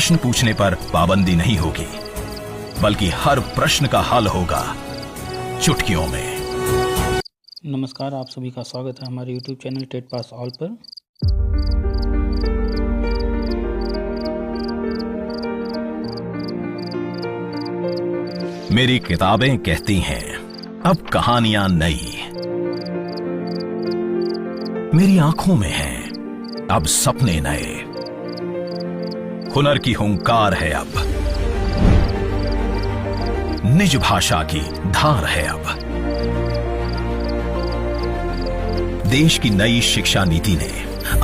प्रश्न पूछने पर पाबंदी नहीं होगी, बल्कि हर प्रश्न का हल होगा चुटकियों में। नमस्कार, आप सभी का स्वागत है हमारे YouTube channel TET pass all पर। मेरी किताबें कहती हैं अब कहानियां नई, मेरी आंखों में हैं अब सपने नए, हुनर की हुंकार है अब, निज भाषा की धार है अब। देश की नई शिक्षा नीति ने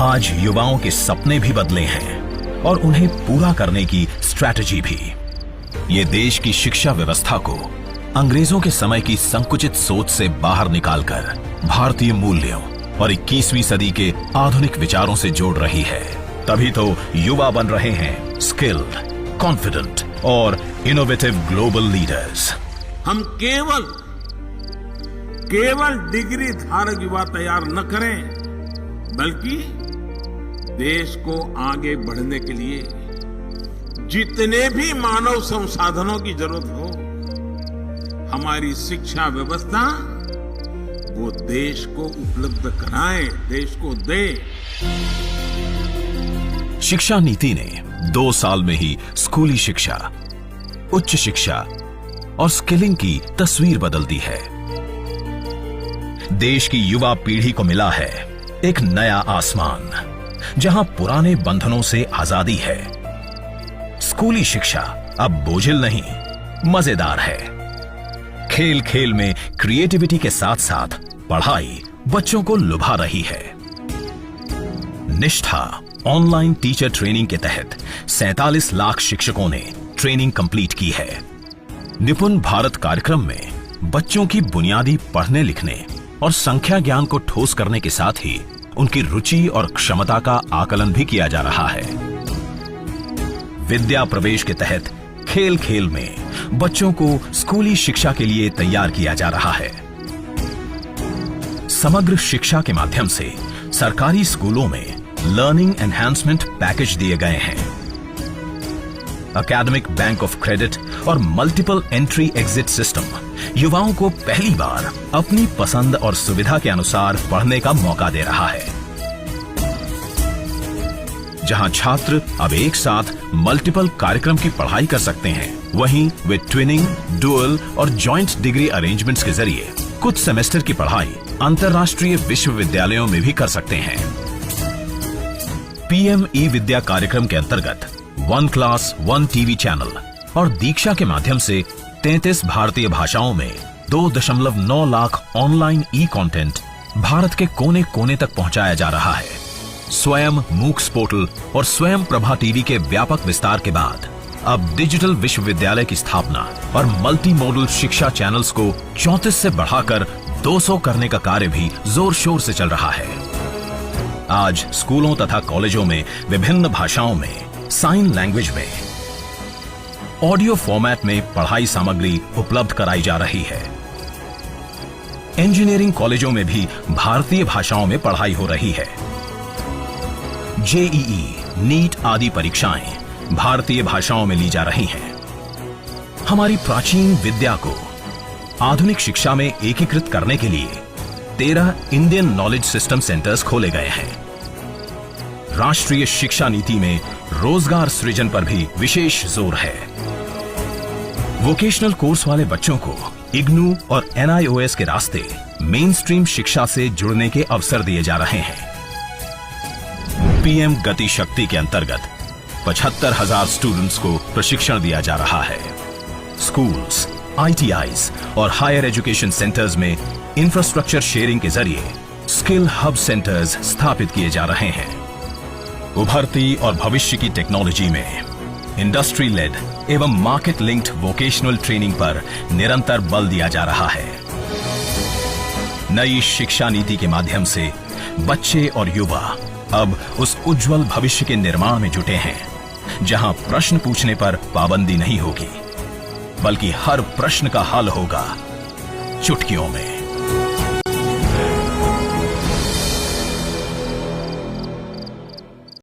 आज युवाओं के सपने भी बदले हैं और उन्हें पूरा करने की स्ट्रैटेजी भी। ये देश की शिक्षा व्यवस्था को अंग्रेजों के समय की संकुचित सोच से बाहर निकालकर भारतीय मूल्यों और 21वीं सदी के आधुनिक विचारों से जोड़ रही है। तभी तो युवा बन रहे हैं स्किल्ड, कॉन्फिडेंट और इनोवेटिव ग्लोबल लीडर्स। हम केवल डिग्री धारक युवा तैयार न करें, बल्कि देश को आगे बढ़ने के लिए जितने भी मानव संसाधनों की जरूरत हो, हमारी शिक्षा व्यवस्था वो देश को उपलब्ध कराए, देश को दे। शिक्षा नीति ने 2 साल में ही स्कूली शिक्षा, उच्च शिक्षा और स्किलिंग की तस्वीर बदल दी है। देश की युवा पीढ़ी को मिला है एक नया आसमान, जहां पुराने बंधनों से आजादी है। स्कूली शिक्षा अब बोझिल नहीं, मजेदार है। खेल खेल में क्रिएटिविटी के साथ साथ पढ़ाई बच्चों को लुभा रही है। निष्ठा ऑनलाइन टीचर ट्रेनिंग के तहत 47 लाख शिक्षकों ने ट्रेनिंग कंप्लीट की है। निपुण भारत कार्यक्रम में बच्चों की बुनियादी पढ़ने लिखने और संख्या ज्ञान को ठोस करने के साथ ही उनकी रुचि और क्षमता का आकलन भी किया जा रहा है। विद्या प्रवेश के तहत खेल खेल में बच्चों को स्कूली शिक्षा के लिए तैयार किया जा रहा है। समग्र शिक्षा के माध्यम से सरकारी स्कूलों में लर्निंग एनहांसमेंट पैकेज दिए गए हैं। एकेडमिक बैंक ऑफ क्रेडिट और मल्टीपल एंट्री एग्जिट सिस्टम युवाओं को पहली बार अपनी पसंद और सुविधा के अनुसार पढ़ने का मौका दे रहा है। जहां छात्र अब एक साथ मल्टीपल कार्यक्रम की पढ़ाई कर सकते हैं, वहीं वे ट्विनिंग, डुअल और जॉइंट डिग्री अरेंजमेंट्स के जरिए कुछ सेमेस्टर की पढ़ाई अंतर्राष्ट्रीय विश्वविद्यालयों में भी कर सकते हैं। पीएम ई विद्या कार्यक्रम के अंतर्गत 1 क्लास 1 टीवी चैनल और दीक्षा के माध्यम से 33 भारतीय भाषाओं में 2.9 लाख ऑनलाइन ई कंटेंट भारत के कोने कोने तक पहुंचाया जा रहा है। स्वयं मूक्स पोर्टल और स्वयं प्रभा टीवी के व्यापक विस्तार के बाद अब डिजिटल विश्वविद्यालय की स्थापना और मल्टी मॉडल शिक्षा चैनल्स को 34 से बढ़ाकर 200 करने का कार्य भी जोर शोर से चल रहा है। आज स्कूलों तथा कॉलेजों में विभिन्न भाषाओं में, साइन लैंग्वेज में, ऑडियो फॉर्मेट में पढ़ाई सामग्री उपलब्ध कराई जा रही है। इंजीनियरिंग कॉलेजों में भी भारतीय भाषाओं में पढ़ाई हो रही है। जेईई, नीट आदि परीक्षाएं भारतीय भाषाओं में ली जा रही हैं। हमारी प्राचीन विद्या को आधुनिक शिक्षा में एकीकृत करने के लिए 13 इंडियन नॉलेज सिस्टम सेंटर्स खोले गए हैं। राष्ट्रीय शिक्षा नीति में रोजगार सृजन पर भी विशेष जोर है। वोकेशनल कोर्स वाले बच्चों को इग्नू और एनआईओएस के रास्ते मेन स्ट्रीम शिक्षा से जुड़ने के अवसर दिए जा रहे हैं। पीएम गति शक्ति के अंतर्गत 75,000 स्टूडेंट्स को प्रशिक्षण दिया जा रहा है। स्कूल्स, आईटीआईज और हायर एजुकेशन सेंटर्स में इंफ्रास्ट्रक्चर शेयरिंग के जरिए स्किल हब सेंटर्स स्थापित किए जा रहे हैं। उभरती और भविष्य की टेक्नोलॉजी में इंडस्ट्री लेड एवं मार्केट लिंक्ड वोकेशनल ट्रेनिंग पर निरंतर बल दिया जा रहा है। नई शिक्षा नीति के माध्यम से बच्चे और युवा अब उस उज्जवल भविष्य के निर्माण में जुटे हैं, जहां प्रश्न पूछने पर पाबंदी नहीं होगी, बल्कि हर प्रश्न का हल होगा चुटकियों में।